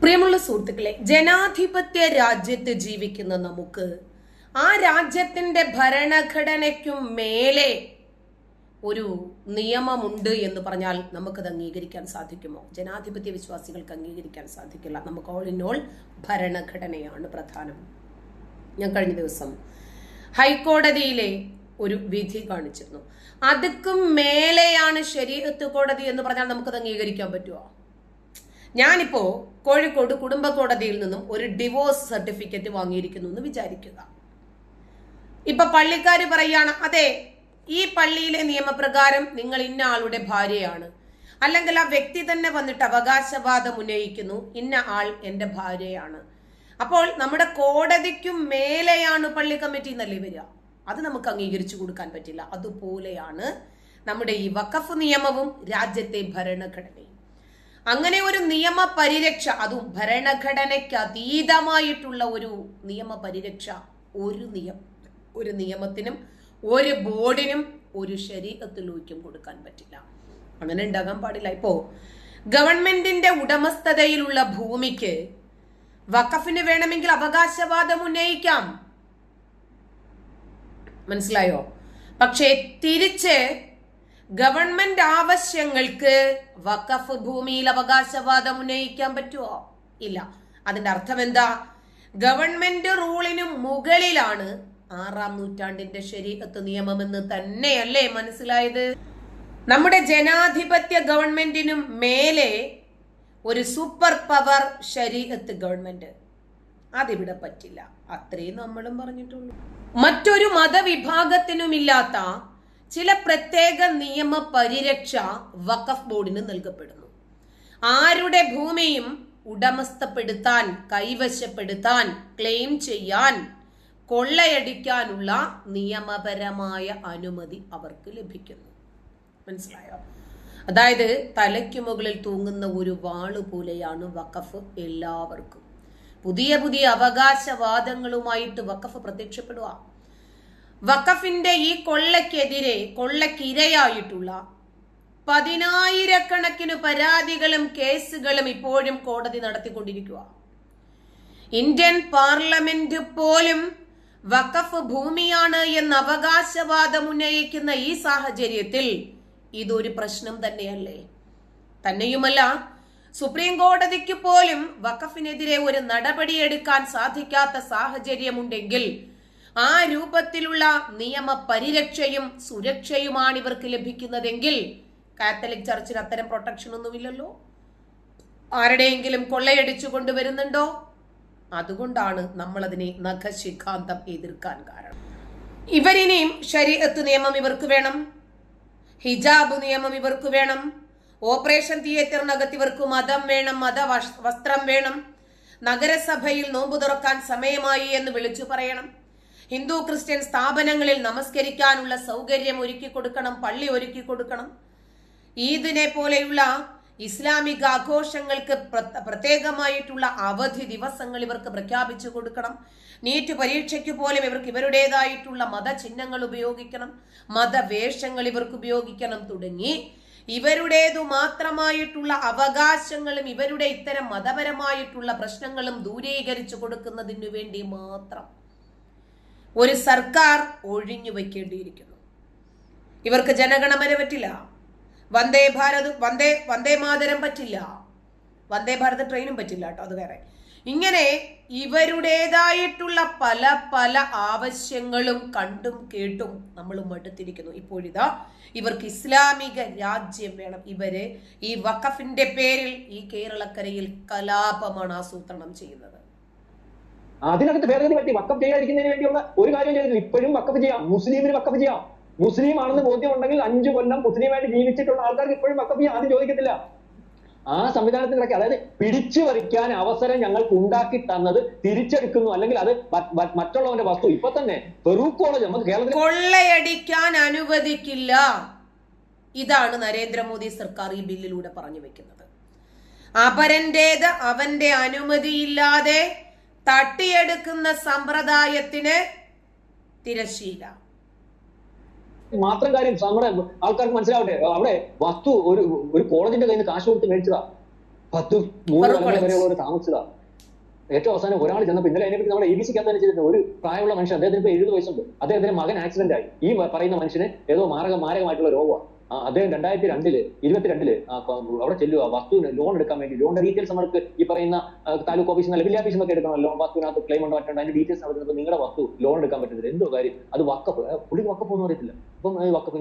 പ്രിയമുള്ള സുഹൃത്തുക്കളെ, ജനാധിപത്യ രാജ്യത്ത് ജീവിക്കുന്ന നമുക്ക് ആ രാജ്യത്തിന്റെ ഭരണഘടനയ്ക്കും മേലെ ഒരു നിയമമുണ്ട് എന്ന് പറഞ്ഞാൽ നമുക്കത് അംഗീകരിക്കാൻ സാധിക്കുമോ? ജനാധിപത്യ വിശ്വാസികൾക്ക് അംഗീകരിക്കാൻ സാധിക്കില്ല. നമുക്ക് ഓൾ ഇൻ ഓൾ ഭരണഘടനയാണ് പ്രധാനം. ഞാൻ കഴിഞ്ഞ ദിവസം ഹൈക്കോടതിയിലെ ഒരു വിധി കാണിച്ചിരുന്നു. അതുക്കും മേലെയാണ് ശരീഅത്ത് കോടതി എന്ന് പറഞ്ഞാൽ നമുക്കത് അംഗീകരിക്കാൻ പറ്റുമോ? ഞാനിപ്പോ കോഴിക്കോട് കുടുംബ കോടതിയിൽ നിന്നും ഒരു ഡിവോഴ്സ് സർട്ടിഫിക്കറ്റ് വാങ്ങിയിരിക്കുന്നു എന്ന് വിചാരിക്കുക. ഇപ്പൊ പള്ളിക്കാര് പറയാണ്, അതെ, ഈ പള്ളിയിലെ നിയമപ്രകാരം നിങ്ങൾ ഇന്ന ആളുടെ ഭാര്യയാണ്, അല്ലെങ്കിൽ ആ വ്യക്തി തന്നെ വന്നിട്ട് അവകാശവാദം ഉന്നയിക്കുന്നു, ഇന്ന ആൾ എന്റെ ഭാര്യയാണ്. അപ്പോൾ നമ്മുടെ കോടതിക്കും മേലെയാണ് പള്ളി കമ്മിറ്റി എന്നല്ലേ വരിക. അത് നമുക്ക് അംഗീകരിച്ചു കൊടുക്കാൻ പറ്റില്ല. അതുപോലെയാണ് നമ്മുടെ ഈ വഖഫ് നിയമവും രാജ്യത്തെ ഭരണഘടനയും. അങ്ങനെ ഒരു നിയമ പരിരക്ഷ, അതും ഭരണഘടനയ്ക്ക് അതീതമായിട്ടുള്ള ഒരു നിയമ പരിരക്ഷ ഒരു നിയമത്തിനും ഒരു ബോർഡിനും ഒരു ശരീഅത്ത് ലോയ്ക്കും കൊടുക്കാൻ പറ്റില്ല. അങ്ങനെ ഉണ്ടാകാൻ പാടില്ല. ഇപ്പോ ഗവൺമെന്റിന്റെ ഉടമസ്ഥതയിലുള്ള ഭൂമിക്ക് വഖഫിന് വേണമെങ്കിൽ അവകാശവാദം ഉന്നയിക്കാം, മനസ്സിലായോ? പക്ഷേ തിരിച്ച് ഗവൺമെന്റ് ആവശ്യങ്ങൾക്ക് വഖഫ് ഭൂമിയിൽ അവകാശവാദം ഉന്നയിക്കാൻ പറ്റുമോ? ഇല്ല. അതിന്റെ അർത്ഥം എന്താ? ഗവൺമെന്റ് റൂളിന് മുകളിലാണ് 6-ാം നൂറ്റാണ്ടിന്റെ ശരീഅത്ത് നിയമമെന്ന് തന്നെയല്ലേ മനസ്സിലായത്? നമ്മുടെ ജനാധിപത്യ ഗവൺമെന്റിനും മേലെ ഒരു സൂപ്പർ പവർ ശരീഅത്ത് ഗവൺമെന്റ്. അതിവിടെ പറ്റില്ല. അത്രയും നമ്മളും പറഞ്ഞിട്ടുള്ളൂ. മറ്റൊരു മതവിഭാഗത്തിനുമില്ലാത്ത ചില പ്രത്യേക നിയമ പരിരക്ഷ വഖഫ് ബോർഡിന് നൽകപ്പെടുന്നു. ആരുടെ ഭൂമിയും ഉടമസ്ഥപ്പെടുത്താൻ, കൈവശപ്പെടുത്താൻ, ക്ലെയിം ചെയ്യാൻ, കൊള്ളയടിക്കാനുള്ള നിയമപരമായ അനുമതി അവർക്ക് ലഭിക്കുന്നു. മനസ്സിലായോ? അതായത് തലയ്ക്കു മുകളിൽ തൂങ്ങുന്ന ഒരു വാള് പോലെയാണ് വഖഫ് എല്ലാവർക്കും. പുതിയ പുതിയ അവകാശവാദങ്ങളുമായിട്ട് വഖഫ് പ്രത്യക്ഷപ്പെടുക. വഖഫിന്റെ ഈ കൊള്ളക്കിരയായിട്ടുള്ള 10,000-കണക്കിന് പരാതികളും കേസുകളും ഇപ്പോഴും കോടതി നടത്തിക്കൊണ്ടിരിക്കുക. ഇന്ത്യൻ പാർലമെന്റ് പോലും വഖഫ് ഭൂമിയാണ് എന്ന അവകാശവാദം ഉന്നയിക്കുന്ന ഈ സാഹചര്യത്തിൽ ഇതൊരു പ്രശ്നം തന്നെയല്ലേ? തന്നെയുമല്ല, സുപ്രീം കോടതിക്ക് പോലും വഖഫിനെതിരെ ഒരു നടപടിയെടുക്കാൻ സാധിക്കാത്ത സാഹചര്യമുണ്ടെങ്കിൽ ആ രൂപത്തിലുള്ള നിയമ പരിരക്ഷയും സുരക്ഷയുമാണ് ഇവർക്ക് ലഭിക്കുന്നതെങ്കിൽ കാത്തലിക് ചർച്ചിന് അത്തരം പ്രൊട്ടക്ഷൻ ഒന്നുമില്ലല്ലോ. ആരുടെയെങ്കിലും കൊള്ളയടിച്ചു കൊണ്ടുവരുന്നുണ്ടോ? അതുകൊണ്ടാണ് നമ്മൾ അതിനെ നഖശിഖാന്തം എതിർക്കാൻ കാരണം. ഇവരിനെയും ശരീഅത്ത് നിയമം ഇവർക്ക് വേണം, ഹിജാബ് നിയമം ഇവർക്ക് വേണം, ഓപ്പറേഷൻ തിയേറ്ററിനകത്ത് ഇവർക്ക് മതം വേണം, വസ്ത്രം വേണം, നഗരസഭയിൽ നോമ്പ് തുറക്കാൻ സമയമായി എന്ന് വിളിച്ചു പറയണം, ഹിന്ദു ക്രിസ്ത്യൻ സ്ഥാപനങ്ങളിൽ നമസ്കരിക്കാനുള്ള സൗകര്യം ഒരുക്കി കൊടുക്കണം, പള്ളി ഒരുക്കി കൊടുക്കണം, ഈദിനെ പോലെയുള്ള ഇസ്ലാമിക ആഘോഷങ്ങൾക്ക് പ്രത്യേകമായിട്ടുള്ള അവധി ദിവസങ്ങൾ ഇവർക്ക് പ്രഖ്യാപിച്ചു കൊടുക്കണം, നീറ്റ് പരീക്ഷയ്ക്ക് പോലും ഇവർക്ക് ഇവരുടേതായിട്ടുള്ള മതചിഹ്നങ്ങൾ ഉപയോഗിക്കണം, മതവേഷങ്ങൾ ഇവർക്ക് ഉപയോഗിക്കണം തുടങ്ങി ഇവരുടേതു മാത്രമായിട്ടുള്ള അവകാശങ്ങളും ഇവരുടെ ഇത്തരം മതപരമായിട്ടുള്ള പ്രശ്നങ്ങളും ദൂരീകരിച്ചു കൊടുക്കുന്നതിനു വേണ്ടി മാത്രം ഒരു സർക്കാർ ഒഴിഞ്ഞു വയ്ക്കേണ്ടിയിരിക്കുന്നു. ഇവർക്ക് ജനഗണമന പറ്റില്ല, വന്ദേ മാതരം പറ്റില്ല, വന്ദേ ഭാരത് ട്രെയിനും പറ്റില്ല കേട്ടോ, അത് വേറെ. ഇങ്ങനെ ഇവരുടേതായിട്ടുള്ള പല പല ആവശ്യങ്ങളും കണ്ടും കേട്ടും നമ്മൾ മടുത്തിരിക്കുന്നു. ഇപ്പോഴിതാ ഇവർക്ക് ഇസ്ലാമിക രാജ്യം വേണം. ഇവര് ഈ വഖഫിന്റെ പേരിൽ ഈ കേരളക്കരയിൽ കലാപമാണ് ആസൂത്രണം ചെയ്യുന്നത്. അതിനകത്ത് ഭേദഗതി പറ്റി വഖഫ് ചെയ്യാതിരിക്കുന്നതിന് വേണ്ടിയുള്ള ഒരു കാര്യം ചെയ്തില്ല. ഇപ്പോഴും വഖഫ് ചെയ്യാം, മുസ്ലിമിന് വഖഫ് ചെയ്യാം. മുസ്ലിം ആണെന്ന് ബോധ്യമുണ്ടെങ്കിൽ 5 കൊല്ലം മുസ്ലിമായിട്ട് ജീവിച്ചിട്ടുള്ള ആൾക്കാർക്ക് ഇപ്പോഴും വഖഫ് ചെയ്യാം. ആദ്യം ചോദിക്കത്തില്ല. ആ സംവിധാനത്തിനിടയ്ക്ക്, അതായത് പിടിച്ചു പറിക്കാൻ അവസരം ഞങ്ങൾക്ക് ഉണ്ടാക്കി തന്നത് തിരിച്ചെടുക്കുന്നു, അല്ലെങ്കിൽ അത് മറ്റുള്ളവന്റെ വസ്തു. ഇപ്പൊ തന്നെ ഫറൂഖ് കോളേജ് നമുക്ക് കേരളത്തിൽ കൊള്ളയടിക്കാൻ അനുവദിക്കില്ല. ഇതാണ് നരേന്ദ്രമോദി സർക്കാർ ഈ ബില്ലിലൂടെ പറഞ്ഞു വെക്കുന്നത്. അപരന്റേത് അവന്റെ അനുമതിയില്ലാതെ തട്ടിയെടുക്കുന്ന സമ്പ്രദായത്തിന് തിരശ്ശീല. മാത്രം കാര്യം നമ്മുടെ ആൾക്കാർക്ക് മനസ്സിലാവട്ടെ. അവിടെ വസ്തു ഒരു കോളേജിന്റെ കയ്യിൽ നിന്ന് കാശ് കൊടുത്ത് മേടിച്ചതാ. 3 തലമുറ വരെയുള്ളവർ താമസിച്ചതാണ്. ഏറ്റവും അവസാനം ഒരാൾ ചെന്നപ്പോൾ ഇന്നലെ അതിനെപ്പറ്റി നമ്മുടെ ABC തന്നെ ചെയ്തിട്ടുണ്ട്. ഒരു പ്രായമുള്ള മനുഷ്യൻ, അദ്ദേഹത്തിന് ഇപ്പോൾ 70 വയസ്സുണ്ട്, അദ്ദേഹത്തിന്റെ മകൻ ആക്സിഡന്റ് ആയി. ഈ പറയുന്ന മനുഷ്യന് ഏതോ മാരകമായിട്ടുള്ള രോഗമാണ്. അദ്ദേഹം 2022 അവിടെ ചെല്ലുക, വസ്തുവിന് ലോൺ എടുക്കാൻ വേണ്ടി. ലോണിന്റെ ഡീറ്റെയിൽസ് നമുക്ക് ഈ പറയുന്ന താലൂക്ക് ഓഫീസിൽ നിന്ന് വില്ലേജ് ഓഫീസിൽ നിന്നൊക്കെ എടുക്കണം. ലോൺ വസ്തുവിനകത്ത് ക്ലെയിം ഉണ്ടോ മറ്റുണ്ടോ അതിന്റെ ഡീറ്റെയിൽസ് നടത്തുന്നത് നിങ്ങളുടെ വസ്തു ലോൺ എടുക്കാൻ പറ്റുന്നില്ല, എന്തോ കാര്യം, അത് വക്കപ്പ്, പുള്ളി വക്കപ്പ് ഒന്നും അറിയത്തില്ല. അപ്പം വക്കപ്പ്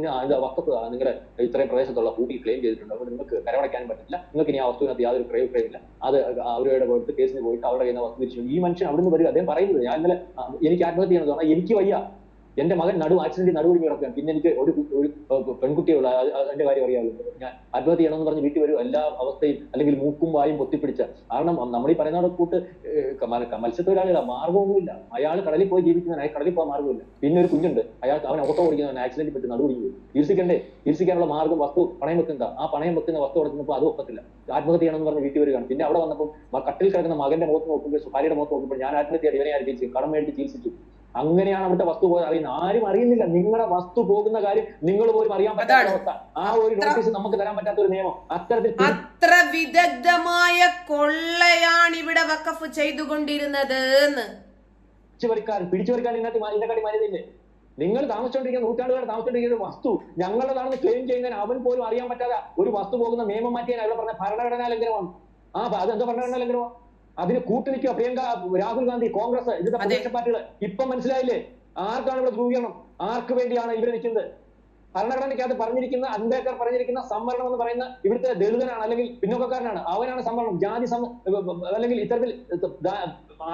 നിങ്ങളുടെ ഇത്രയും പ്രദേശത്തുള്ള കൂട്ടി ക്ലെയിം ചെയ്തിട്ടുണ്ട്, അപ്പോൾ നിങ്ങൾക്ക് കരമടയ്ക്കാനും പറ്റില്ല, നിങ്ങൾക്ക് ഇനി ആ വസ്തുവിനകത്ത് യാതൊരു ക്രയവിക്രയമില്ല, അത് അവരുടെ പോയിട്ട് കേസിന് പോയിട്ട് അവരുടെ കയ്യിൽ നിന്ന് വസ്തു തിരിച്ചു. ഈ മനുഷ്യൻ അവിടുന്ന് വരിക, അദ്ദേഹം പറയുന്നത് ഞാൻ ഇന്നലെ എനിക്ക് ആത്മഹത്യ ചെയ്യണമെന്ന് പറഞ്ഞാൽ എനിക്ക് വയ്യ, എന്റെ മകൻ ആക്സിഡന്റ് നടുവിൽ കിടക്കുകയാണ്, പിന്നെ എനിക്ക് ഒരു പെൺകുട്ടിയുള്ള അതിന്റെ കാര്യം അറിയാമല്ലോ, ഞാൻ ആത്മഹത്യ ചെയ്യണമെന്ന് പറഞ്ഞ് വീട്ടിൽ വരും. എല്ലാ അവസ്ഥയും അല്ലെങ്കിൽ മൂക്കും വായും പൊത്തിപ്പിടിച്ച. കാരണം നമ്മൾ ഈ പറയുന്ന കൂട്ട് മത്സ്യത്തൊഴിലാളികളാണ്, മാർഗമൊന്നുമില്ല. അയാൾ കടലിൽ പോയി ജീവിക്കുന്നവൻ, അയാൾ കടലിൽ പോകാൻ മാർഗമില്ല. പിന്നെ ഒരു കുഞ്ഞുണ്ട്, അവൻ ഓട്ടോ ഓടിക്കുന്നവൻ ആക്സിഡന്റിൽ പറ്റി നടുവിടിഞ്ഞു പോയി. ചികിത്സിക്കാനുള്ള മാർഗം വസ്തു പണയം വെക്കുന്ന, ആ പണയം വെക്കുന്ന വസ്തു കൊടുക്കുന്നപ്പോൾ അത് ഒക്കത്തില്ല. ആത്മഹത്യ ചെയ്യണമെന്ന് പറഞ്ഞ് വീട്ടിൽ വരികയാണ്. പിന്നെ അവിടെ വന്നപ്പോൾ കട്ടിൽ കിടക്കുന്ന മകന്റെ മുഖത്ത് നോക്കുമ്പോൾ, ഭാര്യയുടെ മുഖത്ത് നോക്കുമ്പോൾ ഞാൻ ആത്മഹത്യ ഇവനെ ആരും ചികിത്സിച്ചു, കടം മേടിച്ച് ചികിത്സിച്ചു. അങ്ങനെയാണ് അവിടുത്തെ വസ്തു പോയത് അറിയുന്നത്. ആരും അറിയുന്നില്ല നിങ്ങളുടെ വസ്തു പോകുന്ന കാര്യം, നിങ്ങൾ പോലും അറിയാൻ പറ്റാത്ത അവസ്ഥ. ആ ഒരു നോട്ടീസ് നമുക്ക് തരാൻ പറ്റാത്ത ഒരു നിയമം. അത്ര വിദഗ്ധമായ കൊള്ളയാണ് ഇവിടെ വഖഫ് ചെയ്തുകൊണ്ടിരുന്നത്. പിടിച്ചുപറിക്കാൻ ഇതിനെക്കാട്ടി മരുന്നില്ലേ? നിങ്ങൾ താമസിച്ചോണ്ടിരിക്കുന്ന നൂറ്റാണ്ടുകാർ താമസിച്ചോണ്ടിരിക്കുന്ന വസ്തു ഞങ്ങളുടേതാണെന്ന് ക്ലെയിം ചെയ്യുന്നതിന് അവൻ പോലും അറിയാൻ പറ്റാതെ ഒരു വസ്തു പോകുന്ന നിയമം മാറ്റിയാൽ അവിടെ പറഞ്ഞ ഭരണഘടനാ ലംഘനമാണ്. അതെന്താ ഭരണഘടനാ ലംഘനമാണ്? അതിന് കൂട്ടുനിൽക്കുക പ്രിയങ്ക, രാഹുൽ ഗാന്ധി, കോൺഗ്രസ്, ഇതിന്റെ പ്രതിപക്ഷ പാർട്ടികൾ. ഇപ്പം മനസ്സിലായില്ലേ ആർക്കാണ് ഇവിടെ ധ്രുവീകരണം, ആർക്ക് വേണ്ടിയാണ് ഇവർ നിൽക്കുന്നത്? ഭരണഘടനയ്ക്കകത്ത് പറഞ്ഞിരിക്കുന്ന അംബേദ്കർ പറഞ്ഞിരിക്കുന്ന സംവരണം എന്ന് പറയുന്ന ഇവിടുത്തെ ദളിതനാണ് അല്ലെങ്കിൽ പിന്നോക്കക്കാരനാണ്, അവനാണ് സംവരണം. ജാതി അല്ലെങ്കിൽ ഇത്തരത്തിൽ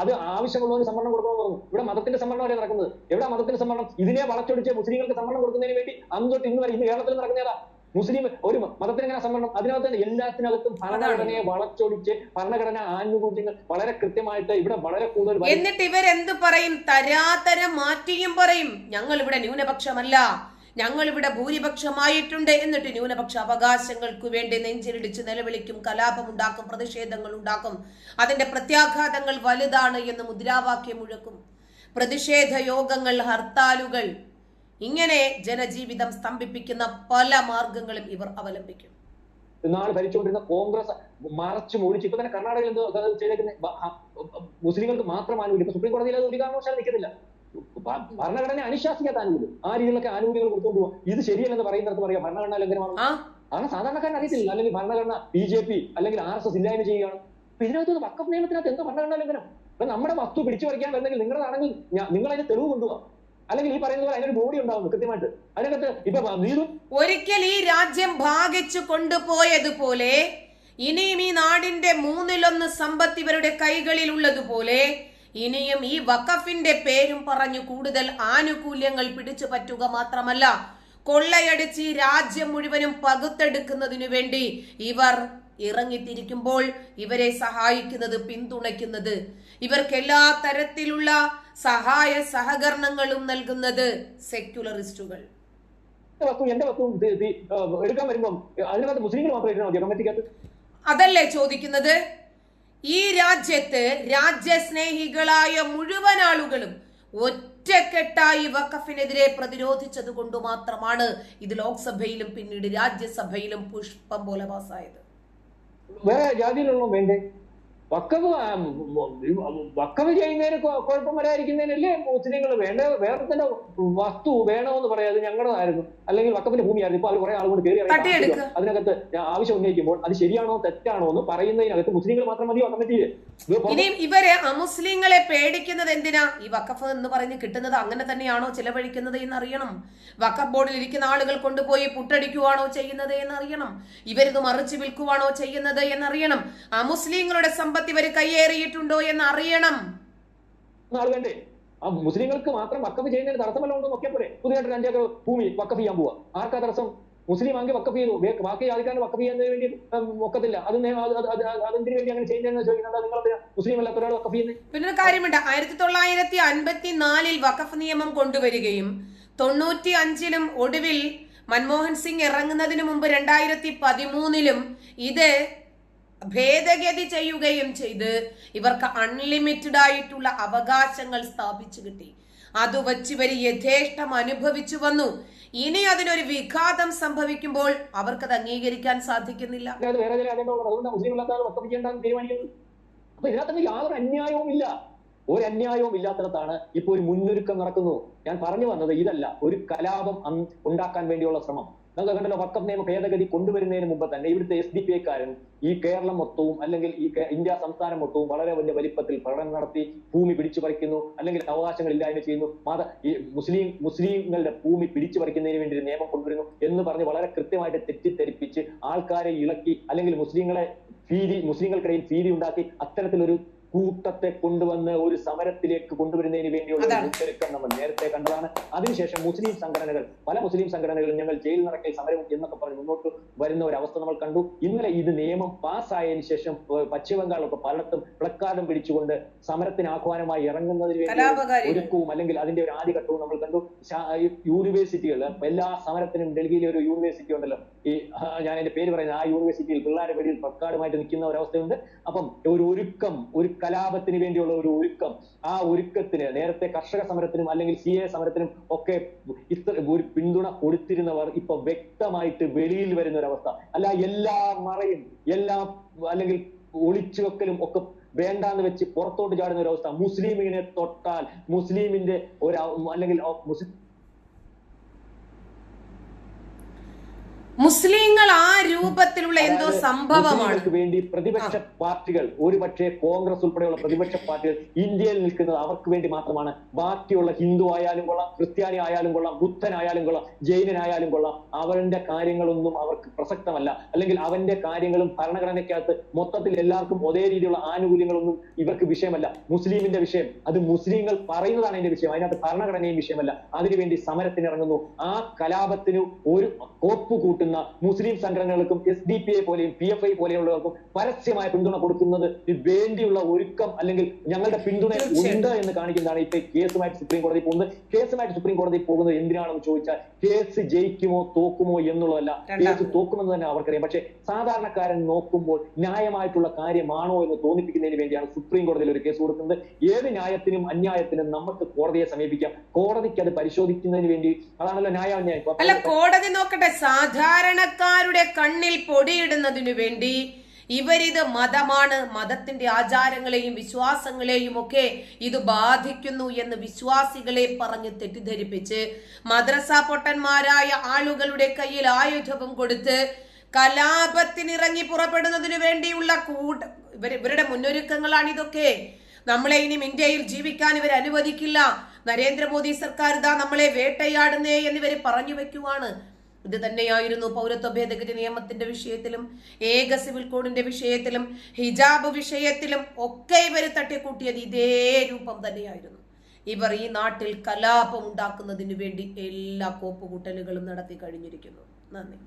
അത് ആവശ്യമുള്ളവന് സംവരണം കൊടുക്കണമെന്ന് പറഞ്ഞു. ഇവിടെ മതത്തിന്റെ സംവരണം വരെ നടക്കുന്നത്. എവിടെ മതത്തിന്റെ സംവരണം? ഇതിനെ വളച്ചൊടിച്ച് മുസ്ലിങ്ങൾക്ക് സംവരണം കൊടുക്കുന്നതിന് വേണ്ടി അന്ന് തൊട്ട് ഇന്ന് വരെ ഇന്ന് കേരളത്തിൽ നടക്കുന്നതാ. മുസ്ലിം ഒരു മതത്തിന് എങ്ങനെ സംവരണം? അതിനകത്ത് എല്ലാത്തിനകത്തും ഭരണഘടനയെ വളച്ചൊടിച്ച് ഭരണഘടന ആനുകൂല്യങ്ങൾ വളരെ കൃത്യമായിട്ട് ഇവിടെ വളരെ കൂടുതൽ. എന്നിട്ട് ഇവരെന്ത് പറയും? തരാതരം മാറ്റിയും പറയും ഞങ്ങൾ ഇവിടെ ന്യൂനപക്ഷമല്ല, ഞങ്ങൾ ഇവിടെ ഭൂരിപക്ഷമായിട്ടുണ്ട്. എന്നിട്ട് ന്യൂനപക്ഷ അവകാശങ്ങൾക്ക് വേണ്ടി നെഞ്ചിലിടിച്ച് നിലവിളിക്കും, കലാപമുണ്ടാക്കും, പ്രതിഷേധങ്ങൾ ഉണ്ടാക്കും. അതിന്റെ പ്രത്യാഘാതങ്ങൾ വലുതാണ് എന്ന് മുദ്രാവാക്യം മുഴക്കും. പ്രതിഷേധ യോഗങ്ങൾ, ഹർത്താലുകൾ, ഇങ്ങനെ ജനജീവിതം സ്തംഭിപ്പിക്കുന്ന പല മാർഗങ്ങളും ഇവർ അവലംബിക്കും. നാളെ ഭരിച്ചുകൊണ്ടിരുന്ന കോൺഗ്രസ് മറച്ചു മൂടിച്ച് ഇപ്പൊ തന്നെ കർണാടകയിൽ ചെയ്തേക്കുന്ന മുസ്ലിങ്ങൾക്ക് മാത്രം ആനുകൂല്യം. ഇപ്പൊ സുപ്രീം കോടതിയിൽ അത് ഒരു കാരണവശാലും നിൽക്കുന്നില്ല. ഭരണഘടന അനുശാസിക്കാത്ത ആനുകൂല്യം, ആ രീതിയിലൊക്കെ ആനുകൂല്യങ്ങൾ കൊടുത്തുകൊണ്ട് പോകും. ഇത് ശരിയല്ലെന്ന് പറയുന്നിടത്ത് പറയാം ഭരണഘടനാ ലംഘനമാണ്. കാരണം സാധാരണക്കാരൻ അറിയത്തില്ല. അല്ലെങ്കിൽ ഭരണഘടന BJP അല്ലെങ്കിൽ RSS ഇല്ലായ്മ ചെയ്യുകയാണ്. അപ്പൊ ഇതിനകത്ത് വഖഫ് നിയമത്തിനകത്ത് എന്താ ഭരണഘടനാ ലംഘനം? അപ്പൊ നമ്മുടെ വസ്തു പിടിച്ചു പറിക്കാൻ വരുന്നെങ്കിൽ നിങ്ങളാണെങ്കിൽ നിങ്ങൾ അതിന് തെളിവ് കൊണ്ടുപോകാം. അല്ലെങ്കിൽ ഈ പറയുന്ന പോലെ അതിനൊരു ബോഡി ഉണ്ടാവുന്നു കൃത്യമായിട്ട്. അതിനകത്ത് ഇപ്പൊ ഒരിക്കൽ ഈ രാജ്യം ഭാഗിച്ചു കൊണ്ടുപോയതുപോലെ ഇനിയും ഈ നാടിന്റെ 1/3 സമ്പത്ത് ഇവരുടെ കൈകളിൽ ഉള്ളതുപോലെ ഇനിയും ഈ വഖഫിന്റെ പേരും പറഞ്ഞു കൂടുതൽ ആനുകൂല്യങ്ങൾ പിടിച്ചു പറ്റുക മാത്രമല്ല, കൊള്ളയടിച്ച് ഈ രാജ്യം മുഴുവനും പകുത്തെടുക്കുന്നതിനു വേണ്ടി ഇവർ ഇറങ്ങിത്തിരിക്കുമ്പോൾ ഇവരെ സഹായിക്കുന്നത്, പിന്തുണയ്ക്കുന്നത്, ഇവർക്ക് എല്ലാ തരത്തിലുള്ള സഹായ സഹകരണങ്ങളും നൽകുന്നത് സെക്യുലറിസ്റ്റുകൾ. എടുക്കാൻ വരുമ്പം അതിനകത്ത് മുസ്ലിങ്ങൾ മാത്രം അതല്ലേ ചോദിക്കുന്നത്? ഈ രാജ്യത്ത് രാജ്യസ്നേഹികളായ മുഴുവൻ ആളുകളും ഒറ്റക്കെട്ടായി വഖഫിനെതിരെ പ്രതിരോധിച്ചത് കൊണ്ട് മാത്രമാണ് ഇത് ലോക്സഭയിലും പിന്നീട് രാജ്യസഭയിലും പുഷ്പം പോലെ പാസ്സായത്. വേറെ ജാതിയിലുള്ള വേണ്ടേ? വഖഫ് ചെയ്യുന്നതിന് കുഴപ്പം വരാതിരിക്കുന്നതിനല്ലേ മുസ്ലിങ്ങൾ വേണ്ട. വേറെ തന്നെ വസ്തു വേണമെന്ന് പറയാം, അത് ഞങ്ങളുടേതായിരുന്നു അല്ലെങ്കിൽ വഖഫിന്റെ ഭൂമിയായിരുന്നു. ഇപ്പൊ അവർ കുറെ ആളുകൾ കയറി അതിനകത്ത് ആവശ്യം ഉന്നയിക്കുമ്പോൾ അത് ശരിയാണോ തെറ്റാണോ എന്ന് പറയുന്നതിനകത്ത് മുസ്ലിങ്ങൾ മാത്രം മതി കമ്മിറ്റിയിൽ. ഇനിയും ഇവരെ അമുസ്ലിങ്ങളെ പേടിക്കുന്നത് എന്തിനാ? ഈ വഖഫ് എന്ന് പറഞ്ഞ് കിട്ടുന്നത് അങ്ങനെ തന്നെയാണോ ചെലവഴിക്കുന്നത് എന്നറിയണം. വഖഫ് ബോർഡിൽ ഇരിക്കുന്ന ആളുകൾ കൊണ്ടുപോയി പുട്ടടിക്കുവാണോ ചെയ്യുന്നത് എന്നറിയണം. ഇവരിത് മറിച്ച് വിൽക്കുവാണോ ചെയ്യുന്നത് എന്നറിയണം. അമുസ്ലിങ്ങളുടെ സമ്പത്ത് ഇവർ കയ്യേറിയിട്ടുണ്ടോ എന്നറിയണം. വേണ്ടേ? ആ മുസ്ലിങ്ങൾക്ക് മാത്രം വഖഫ് ചെയ്യുന്നതിന് തടസ്സമല്ല ഉണ്ടോ നോക്കിയപ്പോഴേ പുതിയതായിട്ട് 5 ഏക്കർ ഭൂമി വഖഫ് ചെയ്യാൻ പോവാ. ആർക്കാ തടസ്സം? മുസ്ലിം ആണെങ്കിൽ വഖഫ് ചെയ്തു, ബാക്കി ആൾക്കാരെ വഖഫ് ചെയ്യുന്നതിന് വേണ്ടി ഒക്കത്തില്ല. അതിന് വേണ്ടി അങ്ങനെ ചെയ്യുന്നതെന്ന് ചോദിക്കുന്നത് നിങ്ങൾ മുസ്ലിം അല്ലാത്ത ഒരാൾ വഖഫ് ചെയ്യുന്നത്. പിന്നെ കാര്യമുണ്ട്, 1954 വഖഫ് നിയമം കൊണ്ടുവരികയും 95 ഒടുവിൽ മൻമോഹൻ സിംഗ് ഇറങ്ങുന്നതിന് മുമ്പ് 2013 ഇത് ഭേദഗതി ചെയ്യുകയും ചെയ്ത് ഇവർക്ക് അൺലിമിറ്റഡ് ആയിട്ടുള്ള അവകാശങ്ങൾ സ്ഥാപിച്ചു കിട്ടി. അത് വച്ച് ഇവർ യഥേഷ്ടം അനുഭവിച്ചു വന്നു. ഇനി അതിനൊരു വിഘാതം സംഭവിക്കുമ്പോൾ അവർക്കത് അംഗീകരിക്കാൻ സാധിക്കുന്നില്ല. വേറെ ചില അതുകൊണ്ട് മുസ്ലിം വക്കഫ് ചെയ്യേണ്ടെന്ന് തീരുമാനിക്കുന്നത്. അപ്പൊ ഇതിനകത്ത് യാതൊരു അന്യായവും ഇല്ല. ഒരു അന്യായവും ഇല്ലാത്തിടത്താണ് ഇപ്പൊ ഒരു മുന്നൊരുക്കം നടക്കുന്നു. ഞാൻ പറഞ്ഞു വന്നത് ഇതല്ല, ഒരു കലാപം ഉണ്ടാക്കാൻ വേണ്ടിയുള്ള ശ്രമം. നമുക്ക് കണ്ടല്ലോ, വക്കഫ് നിയമ ഭേദഗതി കൊണ്ടുവരുന്നതിന് മുമ്പ് തന്നെ ഇവിടുത്തെ SDPIക്കാരൻ ഈ കേരളം മൊത്തവും അല്ലെങ്കിൽ ഈ ഇന്ത്യ സംസ്ഥാനം മൊത്തവും വളരെ വലിയ വലിപ്പത്തിൽ പ്രകടനം നടത്തി ഭൂമി പിടിച്ചു പറിക്കുന്നു, അല്ലെങ്കിൽ അവകാശങ്ങൾ ഇല്ലായ്മ ചെയ്യുന്നു, ഈ മുസ്ലിങ്ങളുടെ ഭൂമി പിടിച്ചു പറിക്കുന്നതിന് വേണ്ടി ഒരു നിയമം കൊണ്ടുവരുന്നു എന്ന് പറഞ്ഞ് വളരെ കൃത്യമായിട്ട് തെറ്റിദ്ധരിപ്പിച്ച് ആൾക്കാരെ ഇളക്കി, അല്ലെങ്കിൽ മുസ്ലിങ്ങൾക്കിടയിൽ ഭീതി ഉണ്ടാക്കി അത്തരത്തിലൊരു കൂട്ടത്തെ കൊണ്ടുവന്ന് ഒരു സമരത്തിലേക്ക് കൊണ്ടുവരുന്നതിന് വേണ്ടിയുള്ള മുന്നൊരുക്കം നമ്മൾ നേരത്തെ കണ്ടതാണ്. അതിനുശേഷം പല മുസ്ലിം സംഘടനകളും ഞങ്ങൾ ജയിൽ നടക്കൽ സമരം എന്നൊക്കെ പറഞ്ഞ് മുന്നോട്ട് വരുന്ന ഒരു അവസ്ഥ നമ്മൾ കണ്ടു. ഇന്നലെ ഇത് നിയമം പാസ്സായതിനു ശേഷം പശ്ചിമ ബംഗാളൊക്കെ പലയിടത്തും പ്ലക്കാർഡും പിടിച്ചുകൊണ്ട് സമരത്തിന് ആഹ്വാനമായി ഇറങ്ങുന്നതിന് വേണ്ടി ഒരുക്കവും അല്ലെങ്കിൽ അതിന്റെ ഒരു ആദ്യഘട്ടവും നമ്മൾ കണ്ടു. യൂണിവേഴ്സിറ്റികൾ എല്ലാ സമരത്തിനും ഡൽഹിയിലെ ഒരു യൂണിവേഴ്സിറ്റി ഉണ്ടല്ലോ, ഞാൻ എന്റെ പേര് പറയുന്നത്, ആ യൂണിവേഴ്സിറ്റിയിൽ പിള്ളേരെ വെടിയിൽ പ്ലക്കാർഡുമായിട്ട് നിൽക്കുന്ന ഒരവസ്ഥയുണ്ട്. അപ്പം ഒരു കലാപത്തിന് വേണ്ടിയുള്ള ഒരു ഒരുക്കം, ആ ഒരുക്കത്തിന് നേരത്തെ കർഷക സമരത്തിനും അല്ലെങ്കിൽ CA സമരത്തിനും ഒക്കെ ഒരു പിന്തുണ കൊടുത്തിരുന്നവർ ഇപ്പൊ വ്യക്തമായിട്ട് വെളിയിൽ വരുന്ന ഒരവസ്ഥ. അല്ല, എല്ലാ മറയും അല്ലെങ്കിൽ ഒളിച്ചു വെക്കലും ഒക്കെ വേണ്ടാന്ന് വെച്ച് പുറത്തോട്ട് ചാടുന്ന ഒരവസ്ഥ. മുസ്ലിമിനെ തൊട്ടാൽ മുസ്ലിമിന്റെ അല്ലെങ്കിൽ മുസ്ലിങ്ങൾ ആ രൂപത്തിലുള്ള എന്തോ സംഭവമാണ് വേണ്ടി പ്രതിപക്ഷ പാർട്ടികൾ, ഒരുപക്ഷെ കോൺഗ്രസ് ഉൾപ്പെടെയുള്ള പ്രതിപക്ഷ പാർട്ടികൾ ഇന്ത്യയിൽ നിൽക്കുന്നത് അവർക്ക് വേണ്ടി മാത്രമാണ്. ബാക്കിയുള്ള ഹിന്ദു ആയാലും കൊള്ളാം, ക്രിസ്ത്യാനി ആയാലും കൊള്ളാം, ബുദ്ധനായാലും കൊള്ളാം, ജൈനനായാലും കൊള്ളാം, അവന്റെ കാര്യങ്ങളൊന്നും അവർക്ക് പ്രസക്തമല്ല. അല്ലെങ്കിൽ അവന്റെ കാര്യങ്ങളും ഭരണഘടനയ്ക്കകത്ത് മൊത്തത്തിൽ എല്ലാവർക്കും ഒരേ രീതിയിലുള്ള ആനുകൂല്യങ്ങളൊന്നും ഇവർക്ക് വിഷയമല്ല. മുസ്ലിമിന്റെ വിഷയം അത് മുസ്ലിങ്ങൾ പറയുന്നതാണ് അതിന്റെ വിഷയം, അതിനകത്ത് ഭരണഘടനയും വിഷയമല്ല. അതിനുവേണ്ടി സമരത്തിനിറങ്ങുന്നു. ആ കലാപത്തിന് ഒരു കോപ്പ് കൂട്ടുന്ന മുസ്ലിം സംഘടനകൾക്കും SDPI പോലെയും PFI പോലെയുള്ളവർക്കും പരസ്യമായ പിന്തുണ കൊടുക്കുന്നത് വേണ്ടിയുള്ള ഒരുക്കം അല്ലെങ്കിൽ ഞങ്ങളുടെ പിന്തുണ ഉണ്ട് എന്ന് കാണിക്കുന്നതാണ് ഇപ്പൊ കേസുമായിട്ട് സുപ്രീം കോടതി പോകുന്നത്. കേസുമായിട്ട് സുപ്രീം കോടതി പോകുന്നത് എന്തിനാണെന്ന് ചോദിച്ചാൽ കേസ് ജയിക്കുമോ തോക്കുമോ എന്നുള്ളതല്ല, കേസ് തോക്കുമെന്ന് തന്നെ അവർക്കറിയാം. പക്ഷെ സാധാരണക്കാരൻ നോക്കുമ്പോൾ ന്യായമായിട്ടുള്ള കാര്യമാണോ എന്ന് തോന്നിപ്പിക്കുന്നതിന് വേണ്ടിയാണ് സുപ്രീം കോടതിയിൽ ഒരു കേസ് കൊടുക്കുന്നത്. ഏത് ന്യായത്തിനും അന്യായത്തിനും നമുക്ക് കോടതിയെ സമീപിക്കാം, കോടതിക്ക് അത് പരിശോധിക്കുന്നതിന് വേണ്ടി. അതാണല്ലോ ന്യായാന്യായം. അല്ല, കോടതി നോക്കട്ടെ, സാധാരണക്കാരുടെ കണ്ണിൽ പൊടിയിടുന്നതിനു വേണ്ടി ഇവരിത് മതമാണ്, മതത്തിന്റെ ആചാരങ്ങളെയും വിശ്വാസങ്ങളെയും ഒക്കെ ഇത് ബാധിക്കുന്നു എന്ന് വിശ്വാസികളെ പറഞ്ഞ് തെറ്റിദ്ധരിപ്പിച്ച് മദ്രസ പൊട്ടന്മാരായ ആളുകളുടെ കയ്യിൽ ആയുധവും കൊടുത്ത് കലാപത്തിനിറങ്ങി പുറപ്പെടുന്നതിന് വേണ്ടിയുള്ള ഇവരുടെ മുന്നൊരുക്കങ്ങളാണ് ഇതൊക്കെ. നമ്മളെ ഇനി ഇന്ത്യയിൽ ജീവിക്കാൻ ഇവർ അനുവദിക്കില്ല, നരേന്ദ്രമോദി സർക്കാർ ഇതാ നമ്മളെ വേട്ടയാടുന്നേ എന്നിവർ പറഞ്ഞു വെക്കുവാണ്. ഇത് തന്നെയായിരുന്നു പൗരത്വ ഭേദഗതി നിയമത്തിന്റെ വിഷയത്തിലും ഏക സിവിൽ കോഡിന്റെ വിഷയത്തിലും ഹിജാബ് വിഷയത്തിലും ഒക്കെ ഇവർ തട്ടിക്കൂട്ടിയത് ഇതേ രൂപം തന്നെയായിരുന്നു. ഇവർ ഈ നാട്ടിൽ കലാപം ഉണ്ടാക്കുന്നതിന് വേണ്ടി എല്ലാ കോപ്പുകൂട്ടലുകളും നടത്തി കഴിഞ്ഞിരിക്കുന്നു. നന്ദി.